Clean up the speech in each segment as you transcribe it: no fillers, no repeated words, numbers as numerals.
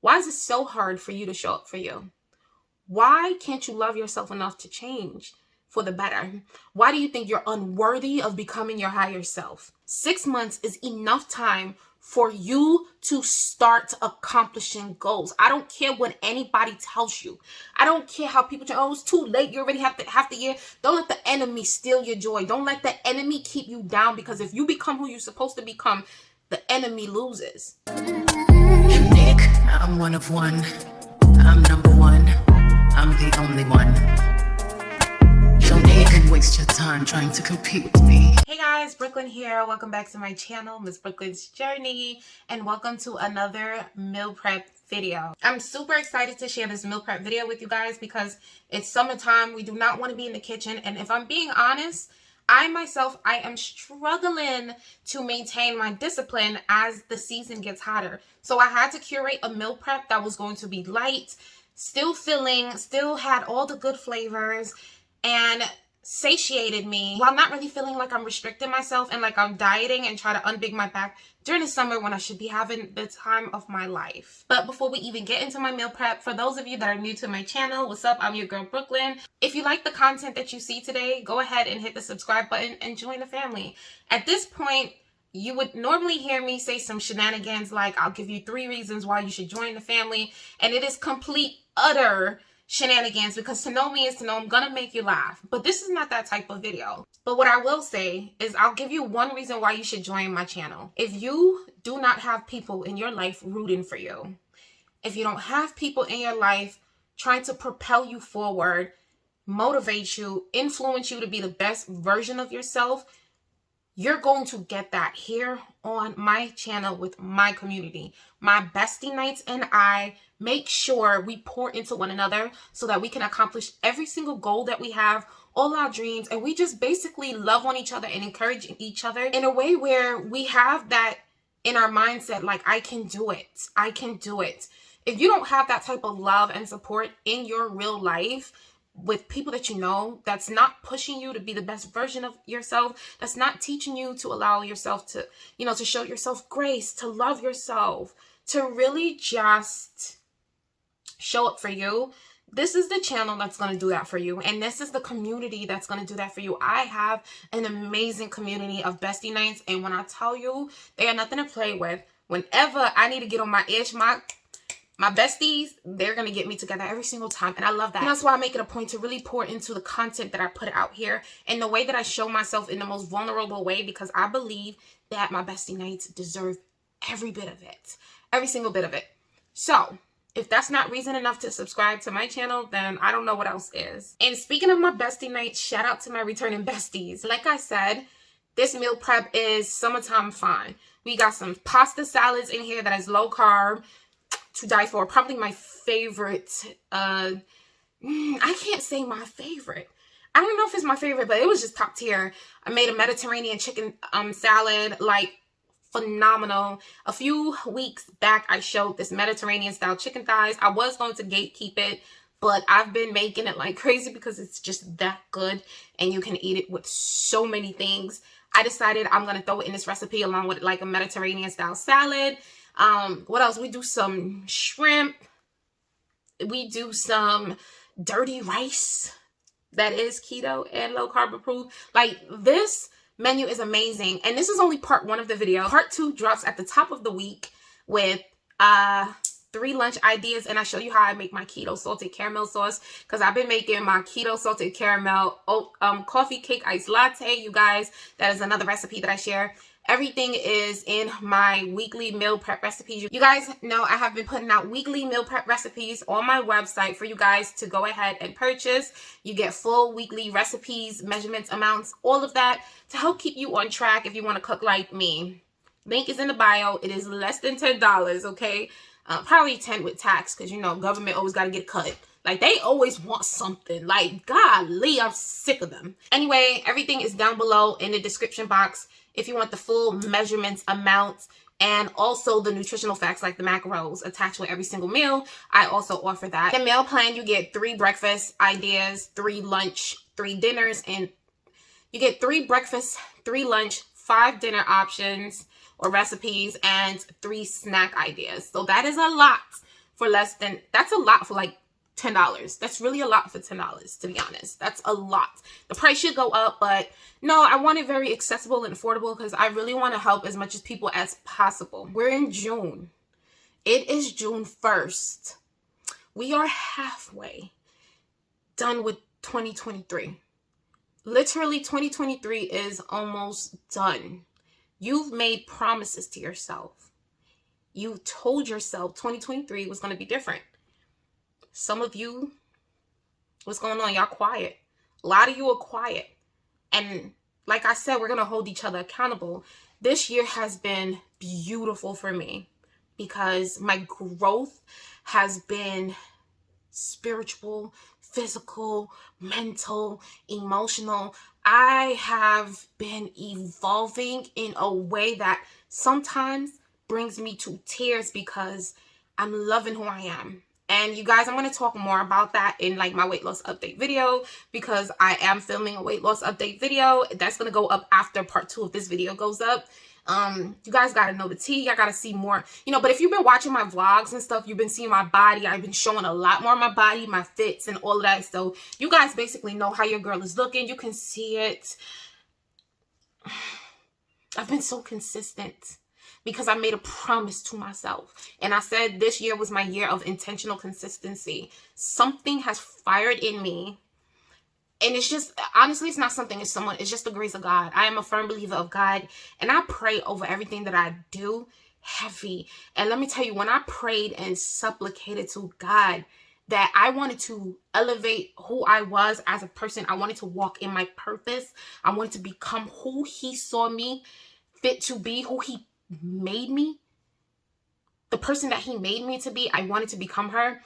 Why is it so hard for you to show up for you? Why can't you love yourself enough to change for the better? Why do you think you're unworthy of becoming your higher self? 6 months is enough time for you to start accomplishing goals. I don't care what anybody tells you. I don't care how people tell, oh, it's too late. You already have half the year. Don't let the enemy steal your joy. Don't let the enemy keep you down, because if you become who you're supposed to become, the enemy loses. Nick, I'm one of one. I'm number one. I'm the only one. Don't even waste your time trying to compete with me. Hey guys, Brooklyn here. Welcome back to my channel, Miss Brooklyn's Journey, and welcome to another meal prep video. I'm super excited to share this meal prep video with you guys because it's summertime. We do not want to be in the kitchen, and if I'm being honest, I am struggling to maintain my discipline as the season gets hotter. So I had to curate a meal prep that was going to be light, still filling, still had all the good flavors, and satiated me while not really feeling like I'm restricting myself and like I'm dieting and try to unbig my back during the summer when I should be having the time of my life. But before we even get into my meal prep, for those of you that are new to my channel, what's up? I'm your girl Brooklyn. If you like the content that you see today, go ahead and hit the subscribe button and join the family. At this point, you would normally hear me say some shenanigans like, I'll give you 3 reasons why you should join the family, and it is complete, utter shenanigans, because to know me is to know I'm gonna make you laugh. But this is not that type of video. But what I will say is I'll give you 1 reason why you should join my channel. If you do not have people in your life rooting for you, if you don't have people in your life trying to propel you forward, motivate you, influence you to be the best version of yourself, you're going to get that here on my channel with my community. My bestie nights and I make sure we pour into one another so that we can accomplish every single goal that we have, all our dreams, and we just basically love on each other and encourage each other in a way where we have that in our mindset, like, I can do it. I can do it. If you don't have that type of love and support in your real life, with people that you know, that's not pushing you to be the best version of yourself, that's not teaching you to allow yourself to, to show yourself grace, to love yourself, to really just show up for you, this is the channel that's going to do that for you. And this is the community that's going to do that for you. I have an amazing community of bestie nights, and when I tell you, they are nothing to play with. Whenever I need to get on my edge, my besties, they're going to get me together every single time. And I love that. And that's why I make it a point to really pour into the content that I put out here and the way that I show myself in the most vulnerable way, because I believe that my bestie nights deserve every bit of it. Every single bit of it. So if that's not reason enough to subscribe to my channel, then I don't know what else is. And speaking of my bestie nights, shout out to my returning besties. Like I said, this meal prep is summertime fun. We got some pasta salads in here that is low carb, to die for. Probably my favorite. I can't say my favorite. I don't know if it's my favorite, but it was just top tier. I made a Mediterranean chicken salad, like phenomenal. A few weeks back, I showed this Mediterranean style chicken thighs. I was going to gatekeep it, but I've been making it like crazy because it's just that good, and you can eat it with so many things. I decided I'm going to throw it in this recipe along with like a Mediterranean style salad. What else? We do some shrimp. We do some dirty rice that is keto and low carb approved. Like, this menu is amazing. And this is only part 1 of the video. Part 2 drops at the top of the week with 3 lunch ideas, and I show you how I make my keto salted caramel sauce, because I've been making my keto salted caramel coffee cake iced latte, you guys. That is another recipe that I share. Everything is in my weekly meal prep recipes. You guys know I have been putting out weekly meal prep recipes on my website for you guys to go ahead and purchase. You get full weekly recipes, measurements, amounts, all of that to help keep you on track if you want to cook like me. Link is in the bio. It is less than $10, okay? Probably 10 with tax, because government always got to get cut. Like, they always want something. Like, golly, I'm sick of them. Anyway, everything is down below in the description box if you want the full measurements, amounts, and also the nutritional facts like the macros attached with every single meal. I also offer that. The meal plan, you get 3 breakfast ideas, 3 lunch, 3 dinners, and you get 3 breakfast, 3 lunch, 5 dinner options or recipes, and 3 snack ideas. So that is a lot. for less than, that's a lot for like $10. That's really a lot for $10, to be honest. That's a lot. The price should go up, but no, I want it very accessible and affordable because I really want to help as much as people as possible. We're in June. It is June 1st. We are halfway done with 2023. Literally, 2023 is almost done. You've made promises to yourself. You told yourself 2023 was going to be different. Some of you, what's going on? Y'all quiet. A lot of you are quiet. And like I said, we're going to hold each other accountable. This year has been beautiful for me because my growth has been spiritual, physical, mental, emotional. I have been evolving in a way that sometimes brings me to tears because I'm loving who I am. And you guys, I'm going to talk more about that in like my weight loss update video because I am filming a weight loss update video. That's going to go up after part 2 of this video goes up. You guys got to know the tea. I got to see more, but if you've been watching my vlogs and stuff, you've been seeing my body. I've been showing a lot more of my body, my fits and all of that. So you guys basically know how your girl is looking. You can see it. I've been so consistent because I made a promise to myself. And I said this year was my year of intentional consistency. Something has fired in me. And it's just, honestly, it's not something, it's someone, it's just the grace of God. I am a firm believer of God. And I pray over everything that I do heavy. And let me tell you, when I prayed and supplicated to God that I wanted to elevate who I was as a person, I wanted to walk in my purpose. I wanted to become who He saw me fit to be, who He made me, the person that He made me to be. I wanted to become her.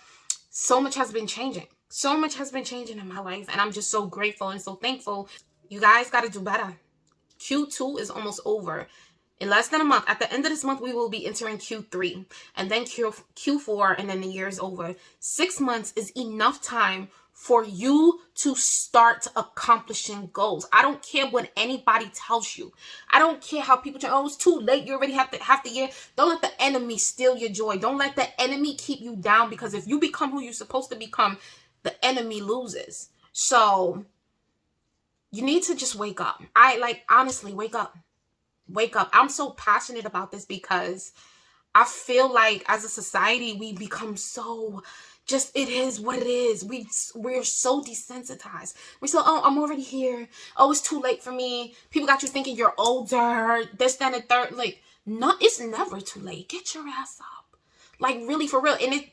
So much has been changing. So much has been changing in my life. And I'm just so grateful and so thankful. You guys got to do better. Q2 is almost over. In less than a month, at the end of this month, we will be entering Q3 and then Q4, and then the year is over. 6 months is enough time for you to start accomplishing goals. I don't care what anybody tells you. I don't care how people tell, oh, it's too late. You already have to half the year. Don't let the enemy steal your joy. Don't let the enemy keep you down, because if you become who you're supposed to become, the enemy loses. So you need to just wake up. Honestly, wake up. Wake up. I'm so passionate about this because I feel like as a society, we become so just, it is what it is. We're so desensitized. We say, oh, I'm already here. Oh, it's too late for me. People got you thinking you're older, this, that, and the third. Like, no, it's never too late. Get your ass up. Like, really, for real. And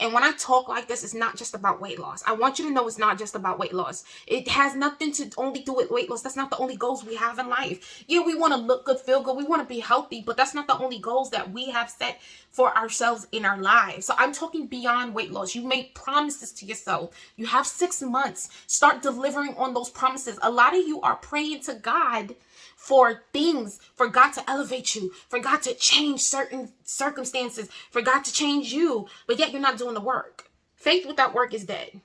and when I talk like this, it's not just about weight loss. I want you to know it's not just about weight loss. It has nothing to only do with weight loss. That's not the only goals we have in life. Yeah, we want to look good, feel good. We want to be healthy, but that's not the only goals that we have set for ourselves in our lives. So I'm talking beyond weight loss. You made promises to yourself. You have 6 months. Start delivering on those promises. A lot of you are praying to God for things, for God to elevate you, for God to change certain circumstances, for God to change you, but yet you're not doing the work. Faith without work is dead.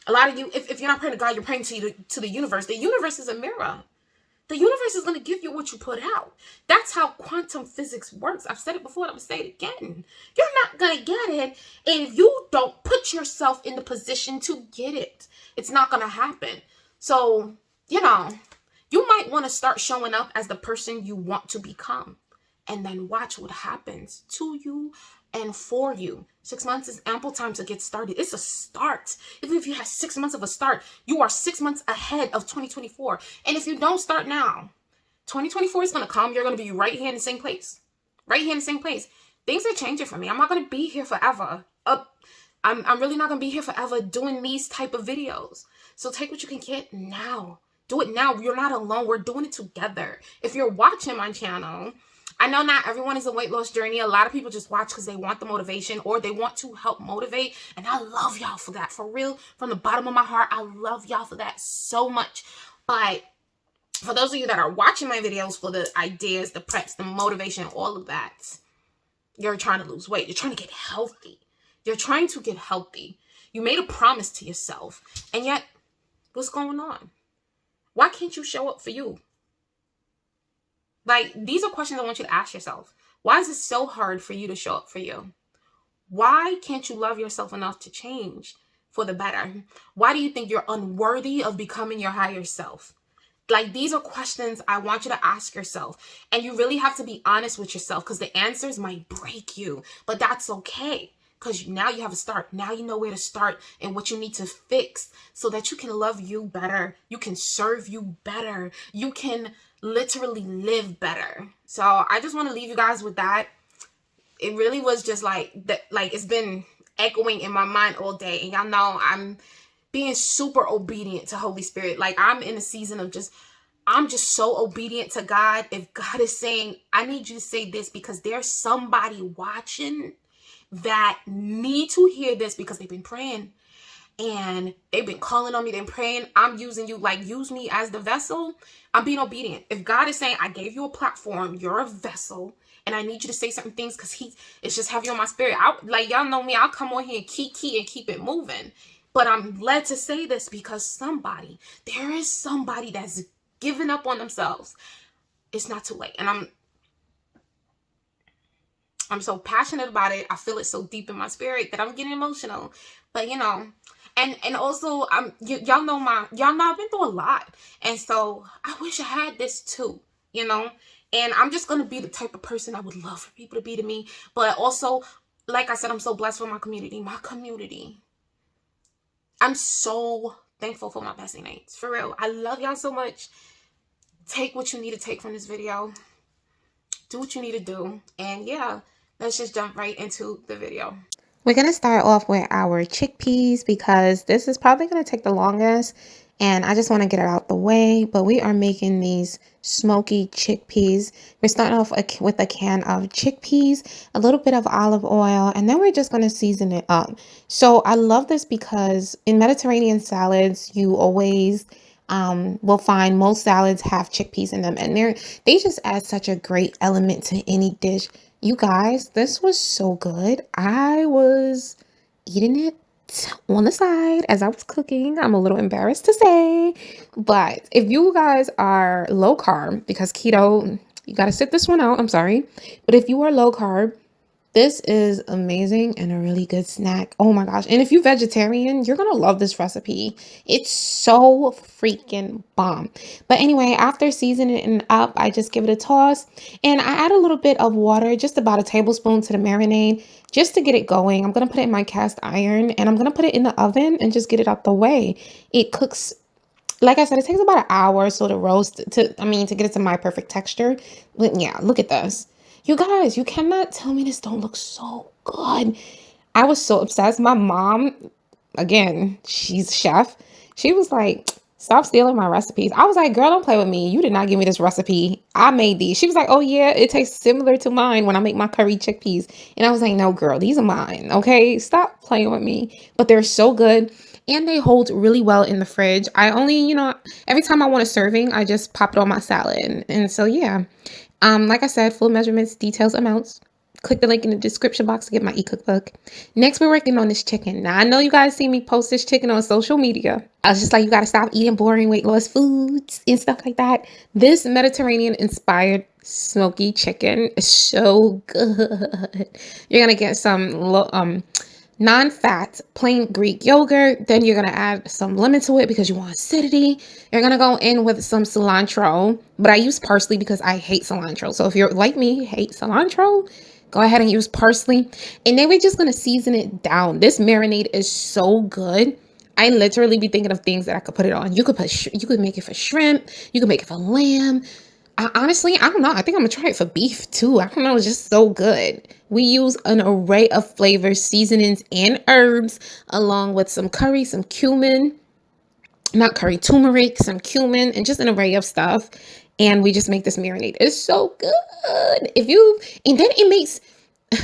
A lot of you, if you're not praying to God, you're praying to the universe. The universe is a mirror. The universe is going to give you what you put out. That's how quantum physics works. I've said it before, and I'm going to say it again. You're not going to get it if you don't put yourself in the position to get it. It's not going to happen. So, you might want to start showing up as the person you want to become, and then watch what happens to you and for you. 6 months is ample time to get started. It's a start. Even if you have 6 months of a start, you are 6 months ahead of 2024. And if you don't start now, 2024 is going to come. You're going to be right here in the same place. Right here in the same place. Things are changing for me. I'm not going to be here forever. I'm really not going to be here forever doing these type of videos. So take what you can get now. Do it now. You're not alone. We're doing it together. If you're watching my channel, I know not everyone is a weight loss journey. A lot of people just watch because they want the motivation or they want to help motivate. And I love y'all for that. For real, from the bottom of my heart, I love y'all for that so much. But for those of you that are watching my videos for the ideas, the preps, the motivation, all of that, you're trying to lose weight. You're trying to get healthy. You're trying to get healthy. You made a promise to yourself. And yet, what's going on? Why can't you show up for you? Like, these are questions I want you to ask yourself. Why is it so hard for you to show up for you? Why can't you love yourself enough to change for the better? Why do you think you're unworthy of becoming your higher self? Like, these are questions I want you to ask yourself. And you really have to be honest with yourself, because the answers might break you, but that's okay. Because now you have a start. Now you know where to start and what you need to fix so that you can love you better. You can serve you better. You can literally live better. So I just want to leave you guys with that. It really was just like that. Like, it's been echoing in my mind all day. And y'all know I'm being super obedient to Holy Spirit. Like, I'm in a season of I'm just so obedient to God. If God is saying, I need you to say this because there's somebody watching that need to hear this, because they've been praying and they've been calling on me, they've been praying. I'm using you, like, use me as the vessel. I'm being obedient. If God is saying, I gave you a platform, you're a vessel, and I need you to say certain things because it's just heavy on my spirit. Like, y'all know me, I'll come on here and keep it moving. But I'm led to say this because there is somebody that's giving up on themselves. It's not too late. And I'm so passionate about it. I feel it so deep in my spirit that I'm getting emotional. But and also y'all know I've been through a lot. And so I wish I had this too, And I'm just gonna be the type of person I would love for people to be to me. But also, like I said, I'm so blessed for my community. I'm so thankful for my bestie mates. For real. I love y'all so much. Take what you need to take from this video. Do what you need to do. And yeah, let's just jump right into the video. We're going to start off with our chickpeas because this is probably going to take the longest. And I just want to get it out the way. But we are making these smoky chickpeas. We're starting off with a can of chickpeas, a little bit of olive oil, and then we're just going to season it up. So I love this because in Mediterranean salads, you always will find most salads have chickpeas in them. And they just add such a great element to any dish. You guys, this was so good. I was eating it on the side as I was cooking. I'm a little embarrassed to say, but if you guys are low carb, because keto, you got to sit this one out. I'm sorry. But if you are low carb, this is amazing and a really good snack. Oh my gosh. And if you're vegetarian, you're going to love this recipe. It's so freaking bomb. But anyway, after seasoning it up, I just give it a toss. And I add a little bit of water, just about a tablespoon to the marinade, just to get it going. I'm going to put it in my cast iron and I'm going to put it in the oven and just get it out the way. It cooks, like I said, it takes about an hour or so to roast, to get it to my perfect texture. But yeah, look at this. You guys, you cannot tell me this don't look so good. I was so obsessed. My mom, again, she's a chef. She was like, stop stealing my recipes. I was like, girl, don't play with me. You did not give me this recipe. I made these. She was like, oh yeah, it tastes similar to mine when I make my curry chickpeas. And I was like, no, girl, these are mine. Okay, stop playing with me. But they're so good. And they hold really well in the fridge. I only, every time I want a serving, I just pop it on my salad. And so, yeah. Like I said, full measurements, details, amounts. Click the link in the description box to get my e-cookbook. Next, we're working on this chicken. Now, I know you guys see me post this chicken on social media. I was just like, you got to stop eating boring weight loss foods and stuff like that. This Mediterranean-inspired smoky chicken is so good. You're going to get some non-fat plain Greek yogurt. Then you're going to add some lemon to it because you want acidity. You're going to go in with some cilantro, but I use parsley because I hate cilantro. So if you're like me, hate cilantro, go ahead and use parsley. And then we're just going to season it down. This marinade is so good. I literally be thinking of things that I could put it on. You could make it for shrimp. You could make it for lamb. Honestly, I don't know. I think I'm going to try it for beef too. I don't know. It's just so good. We use an array of flavors, seasonings, and herbs, along with some curry, some cumin, not curry, turmeric, some cumin, and just an array of stuff. And we just make this marinade. It's so good. And then it makes,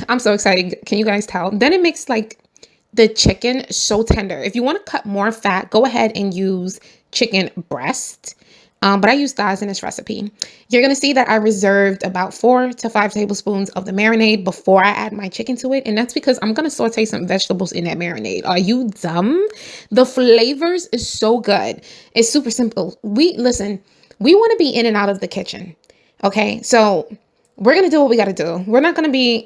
I'm so excited. Can you guys tell? Then it makes like the chicken so tender. If you want to cut more fat, go ahead and use chicken breast. But I use thighs in this recipe. You're going to see that I reserved about 4 to 5 tablespoons of the marinade before I add my chicken to it. And that's because I'm going to saute some vegetables in that marinade. Are you dumb? The flavors is so good. It's super simple. We want to be in and out of the kitchen. Okay. So we're going to do what we got to do. We're not going to be,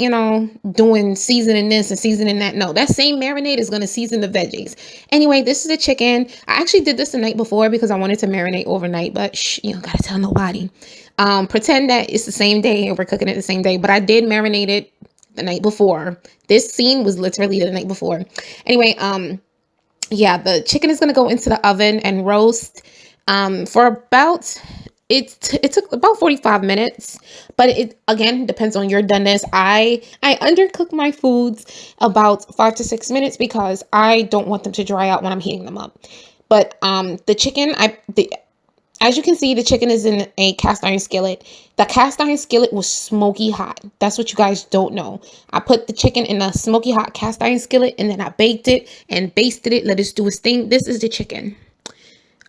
doing seasoning this and seasoning that. No, that same marinade is going to season the veggies. Anyway, this is the chicken. I actually did this the night before because I wanted to marinate overnight, but you don't got to tell nobody. Pretend that it's the same day and we're cooking it the same day, but I did marinate it the night before. This scene was literally the night before. Anyway, yeah, the chicken is going to go into the oven and roast for about it took about 45 minutes, but it again depends on your doneness. I undercook my foods about 5 to 6 minutes because I don't want them to dry out when I'm heating them up. But the chicken, as you can see, the chicken is in a cast iron skillet. The cast iron skillet was smoky hot. That's what you guys don't know. I put the chicken in a smoky hot cast iron skillet and then I baked it and basted it, let it do its thing. This is the chicken.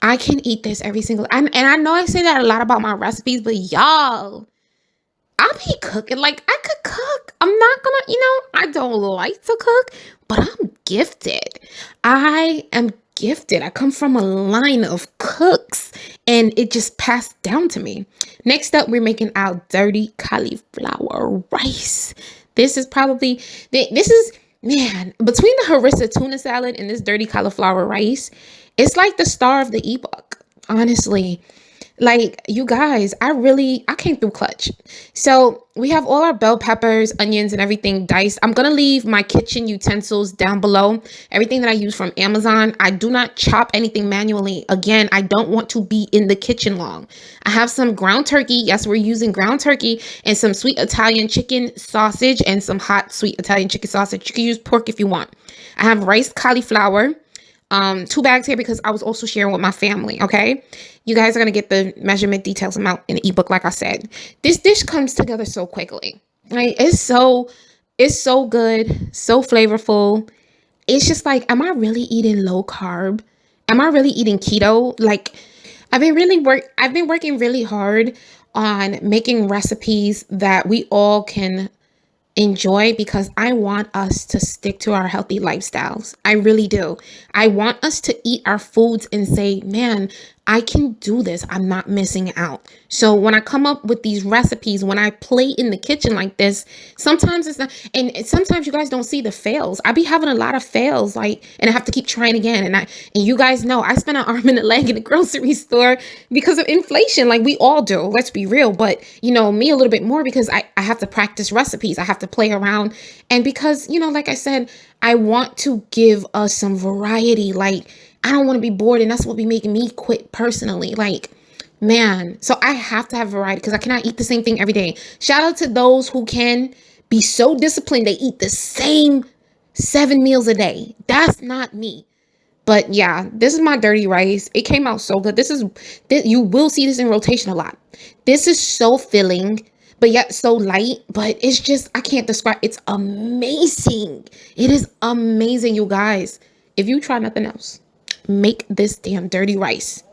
I can eat this every single, and I know I say that a lot about my recipes, but y'all, I be cooking. Like, I could cook. I'm not gonna, I don't like to cook, but I'm gifted. I am gifted. I come from a line of cooks and it just passed down to me. Next up, we're making our dirty cauliflower rice. This is probably, man, between the harissa tuna salad and this dirty cauliflower rice, it's like the star of the ebook, honestly. Like, you guys, I came through clutch. So we have all our bell peppers, onions, and everything diced. I'm going to leave my kitchen utensils down below. Everything that I use from Amazon. I do not chop anything manually. Again, I don't want to be in the kitchen long. I have some ground turkey. Yes, we're using ground turkey and some sweet Italian chicken sausage and some hot sweet Italian chicken sausage. You can use pork if you want. I have riced cauliflower. 2 bags here because I was also sharing with my family. Okay, you guys are gonna get the measurement details amount in the ebook. Like I said, this dish comes together so quickly. Right? It's so good, so flavorful. It's just like, am I really eating low carb? Am I really eating keto? Like, I've been working really hard on making recipes that we all can enjoy because I want us to stick to our healthy lifestyles. I really do. I want us to eat our foods and say, man, I can do this. I'm not missing out. So when I come up with these recipes, when I play in the kitchen like this, sometimes it's not, and sometimes you guys don't see the fails. I be having a lot of fails, like, and I have to keep trying again. And you guys know I spent an arm and a leg in the grocery store because of inflation, like we all do. Let's be real. But me a little bit more because I have to practice recipes. I have to play around. And because, like I said, I want to give us some variety. Like, I don't want to be bored, and that's what be making me quit personally. Like, man, so I have to have variety because I cannot eat the same thing every day. Shout out to those who can be so disciplined they eat the same 7 meals a day. That's not me. But yeah, this is my dirty rice. It came out so good. You will see this in rotation a lot. This is so filling, but yet so light. But it's just, I can't describe. It's amazing. It is amazing, you guys. If you try nothing else, make this damn dirty rice.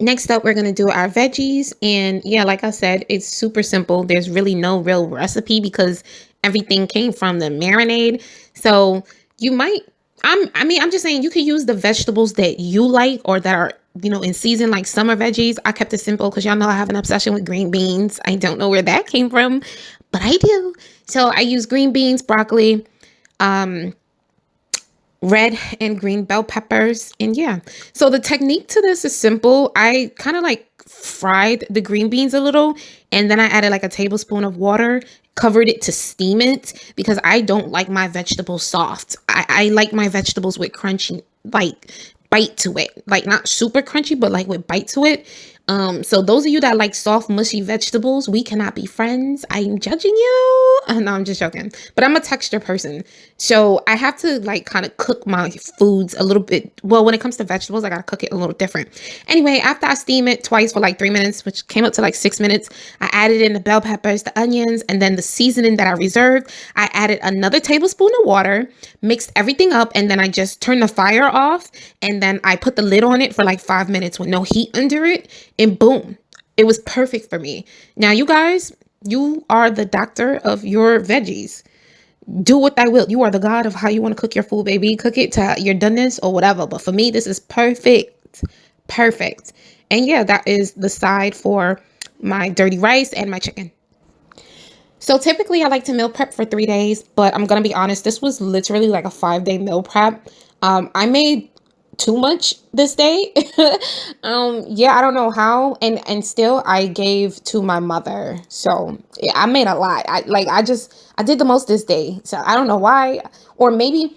Next up, we're going to do our veggies. And yeah, like I said, it's super simple. There's really no real recipe because everything came from the marinade. So you might, I'm just saying you could use the vegetables that you like or that are, in season, like summer veggies. I kept it simple because y'all know I have an obsession with green beans. I don't know where that came from, but I do. So I use green beans, broccoli, red and green bell peppers. And yeah, so the technique to this is simple. I kind of like fried the green beans a little, and then I added like a tablespoon of water, covered it to steam it because I don't like my vegetables soft. I like my vegetables with crunchy, like bite to it, like not super crunchy, but like with bite to it. So those of you that like soft, mushy vegetables, we cannot be friends. I'm judging you. No, I'm just joking. But I'm a texture person. So I have to like kind of cook my foods a little bit. Well, when it comes to vegetables, I got to cook it a little different. Anyway, after I steam it twice for like 3 minutes, which came up to like 6 minutes, I added in the bell peppers, the onions, and then the seasoning that I reserved. I added another tablespoon of water, mixed everything up, and then I just turned the fire off. And then I put the lid on it for like 5 minutes with no heat under it. And boom, it was perfect for me. Now, you guys, you are the doctor of your veggies. do what thy will. You are the God of how you want to cook your food, baby. Cook it to your doneness or whatever. But for me, this is perfect. Perfect. And yeah, that is the side for my dirty rice and my chicken. So typically I like to meal prep for 3 days, but I'm going to be honest, this was literally like a 5-day meal prep. I made too much this day. Yeah, I don't know how. And still I gave to my mother. So yeah, I made a lot. I did the most this day. So I don't know why, or maybe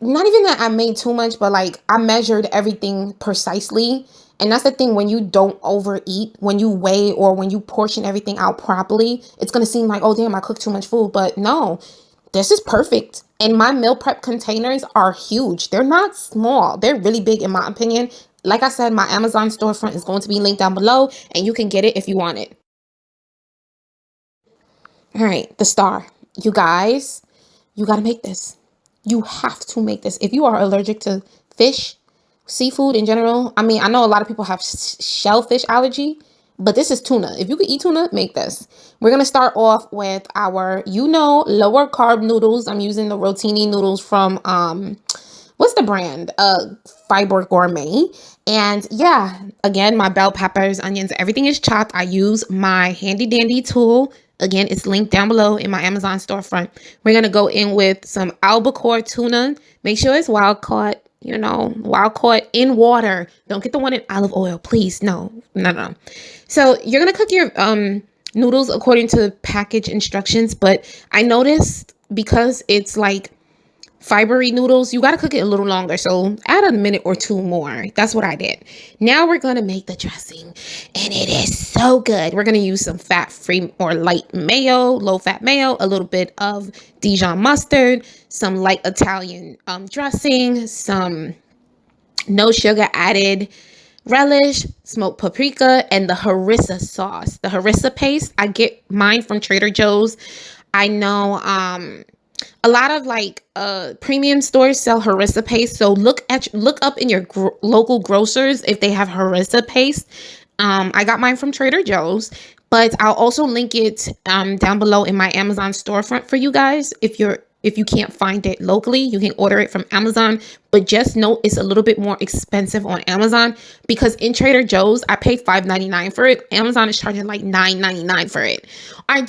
not even that I made too much, but like I measured everything precisely. And that's the thing, when you don't overeat, when you weigh or when you portion everything out properly, it's going to seem like, oh, damn, I cooked too much food. But no, this is perfect. And my meal prep containers are huge. They're not small. They're really big in my opinion. Like I said, my Amazon storefront is going to be linked down below and you can get it if you want it. All right, the star. You guys, you got to make this. You have to make this. If you are allergic to fish, seafood in general, I mean, I know a lot of people have shellfish allergy, but this is tuna. If you could eat tuna, make this. We're going to start off with our, lower carb noodles. I'm using the rotini noodles from, what's the brand? Fiber Gourmet. And yeah, again, my bell peppers, onions, everything is chopped. I use my handy dandy tool. Again, it's linked down below in my Amazon storefront. We're going to go in with some albacore tuna. Make sure it's wild caught, wild caught in water. Don't get the one in olive oil, please. No. So you're going to cook your noodles according to package instructions. But I noticed because it's like fibery noodles, you got to cook it a little longer. So add a minute or two more. That's what I did. Now we're going to make the dressing and it is so good. We're going to use some fat-free or light mayo, low-fat mayo, a little bit of Dijon mustard, some light Italian dressing, some no sugar added relish, smoked paprika, and the harissa sauce. The harissa paste, I get mine from Trader Joe's. I know a lot of like premium stores sell harissa paste, so look up in your local grocers if they have harissa paste. I got mine from Trader Joe's, but I'll also link it down below in my Amazon storefront for you guys. If you can't find it locally, you can order it from Amazon, but just know it's a little bit more expensive on Amazon because in Trader Joe's, I paid $5.99 for it. Amazon is charging like $9.99 for it. I'm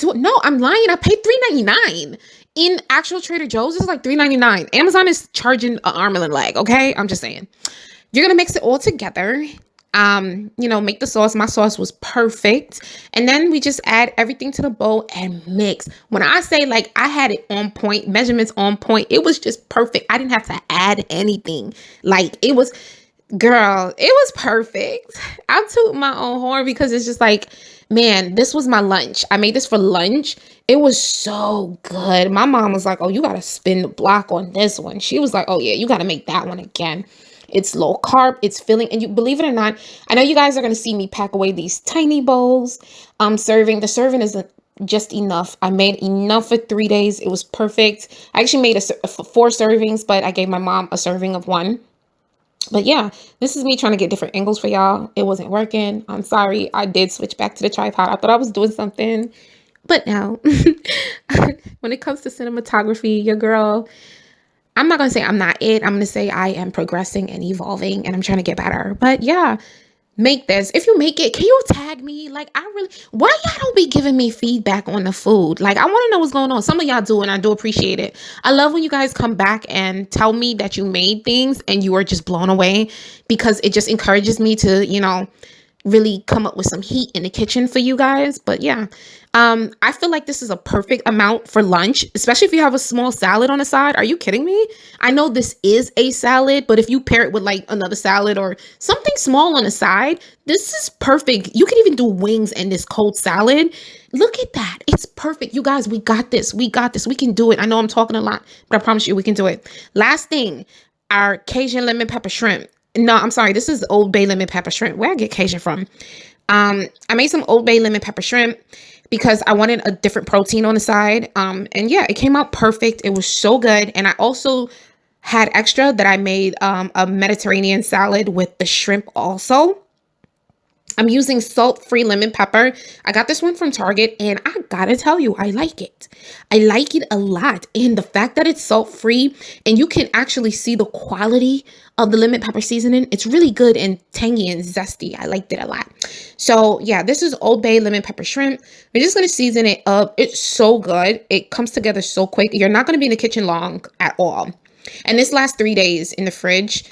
lying. I paid $3.99. In actual Trader Joe's, it's like $3.99. Amazon is charging an arm and a leg, okay? I'm just saying. You're going to mix it all together. Make the sauce. My sauce was perfect. And then we just add everything to the bowl and mix. When I say like I had it on point, measurements on point, it was just perfect. I didn't have to add anything. Like it was perfect. I'm tooting my own horn because it's just like, man, this was my lunch. I made this for lunch. It was so good. My mom was like, oh, you got to spin the block on this one. She was like, oh yeah, you got to make that one again. It's low carb, it's filling, and you believe it or not, I know you guys are going to see me pack away these tiny bowls. The serving is just enough. I made enough for 3 days. It was perfect. I actually made 4 servings, but I gave my mom a serving of 1. But yeah, this is me trying to get different angles for y'all. It wasn't working. I'm sorry. I did switch back to the tripod. I thought I was doing something, but now when it comes to cinematography, your girl, I'm not going to say I'm not it. I'm going to say I am progressing and evolving and I'm trying to get better. But yeah, make this. If you make it, can you tag me? Like, why y'all don't be giving me feedback on the food? Like, I want to know what's going on. Some of y'all do, and I do appreciate it. I love when you guys come back and tell me that you made things and you are just blown away because it just encourages me to, really come up with some heat in the kitchen for you guys. But yeah, I feel like this is a perfect amount for lunch, especially if you have a small salad on the side. Are you kidding me? I know this is a salad, but if you pair it with like another salad or something small on the side, this is perfect. You can even do wings in this cold salad. Look at that. It's perfect. You guys, we got this. We got this. We can do it. I know I'm talking a lot, but I promise you we can do it. Last thing, our Cajun lemon pepper shrimp. No, I'm sorry. This is Old Bay lemon pepper shrimp. Where I get Cajun from? I made some Old Bay lemon pepper shrimp because I wanted a different protein on the side. And yeah, it came out perfect. It was so good. And I also had extra that I made a Mediterranean salad with the shrimp also. I'm using salt-free lemon pepper. I got this one from Target, and I gotta tell you, I like it. I like it a lot. And the fact that it's salt-free and you can actually see the quality of the lemon pepper seasoning, it's really good and tangy and zesty. I liked it a lot. So yeah, this is Old Bay lemon pepper shrimp. We're just gonna season it up. It's so good. It comes together so quick. You're not gonna be in the kitchen long at all. And this lasts 3 days in the fridge.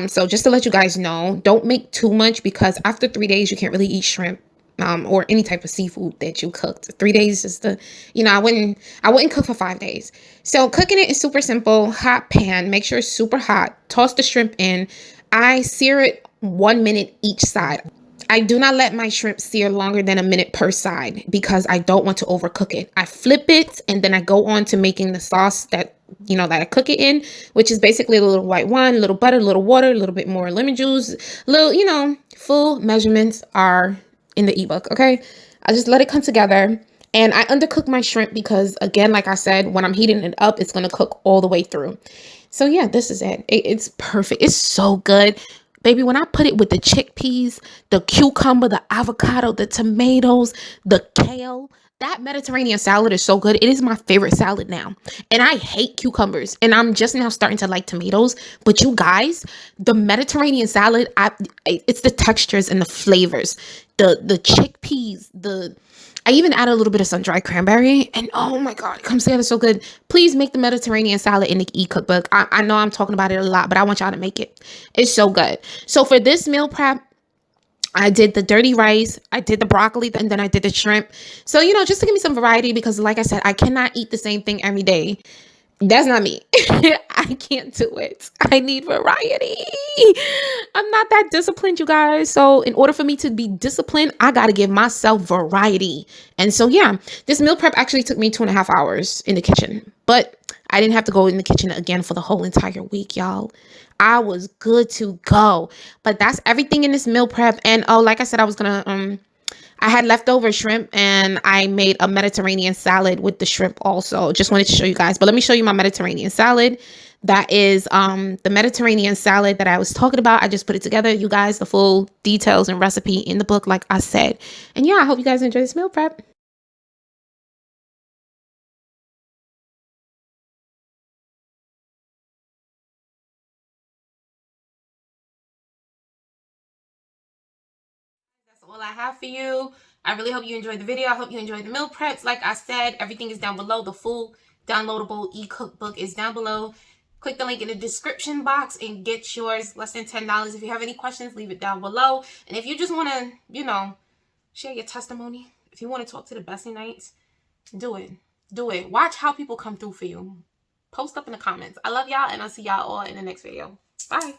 So just to let you guys know, don't make too much because after 3 days, you can't really eat shrimp, or any type of seafood that you cooked. 3 days is I wouldn't cook for 5 days. So cooking it is super simple. Hot pan, make sure it's super hot. Toss the shrimp in. I sear it 1 minute each side. I do not let my shrimp sear longer than a minute per side because I don't want to overcook it. I flip it and then I go on to making the sauce that I cook it in, which is basically a little white wine, a little butter, a little water, a little bit more lemon juice, full measurements are in the ebook. Okay. I just let it come together and I undercook my shrimp because again, like I said, when I'm heating it up, it's going to cook all the way through. So yeah, this is it. It's perfect. It's so good. Baby, when I put it with the chickpeas, the cucumber, the avocado, the tomatoes, the kale, that Mediterranean salad is so good. It is my favorite salad now. And I hate cucumbers. And I'm just now starting to like tomatoes. But you guys, the Mediterranean salad, it's the textures and the flavors. The chickpeas, I even add a little bit of sun-dried cranberry, and oh my God, it comes together so good. Please make the Mediterranean salad in the e-cookbook. I know I'm talking about it a lot, but I want y'all to make it. It's so good. So for this meal prep, I did the dirty rice, I did the broccoli, and then I did the shrimp. So, just to give me some variety, because like I said, I cannot eat the same thing every day. That's not me. I can't do it. I need variety. I'm not that disciplined, you guys. So in order for me to be disciplined, I got to give myself variety. And so, yeah, this meal prep actually took me 2.5 hours in the kitchen, but I didn't have to go in the kitchen again for the whole entire week, y'all. I was good to go. But that's everything in this meal prep. And like I said, I had leftover shrimp and I made a Mediterranean salad with the shrimp also. Just wanted to show you guys. But let me show you my Mediterranean salad. That is the Mediterranean salad that I was talking about. I just put it together. You guys, the full details and recipe in the book, like I said. And yeah, I hope you guys enjoy this meal prep. That's all I have for you. I really hope you enjoyed the video. I hope you enjoyed the meal preps. Like I said, everything is down below. The full downloadable e-cookbook is down below. Click the link in the description box and get yours. Less than $10. If you have any questions, leave it down below. And if you just want to, share your testimony, if you want to talk to the Bestie Nights, do it. Do it. Watch how people come through for you. Post up in the comments. I love y'all, and I'll see y'all all in the next video. Bye.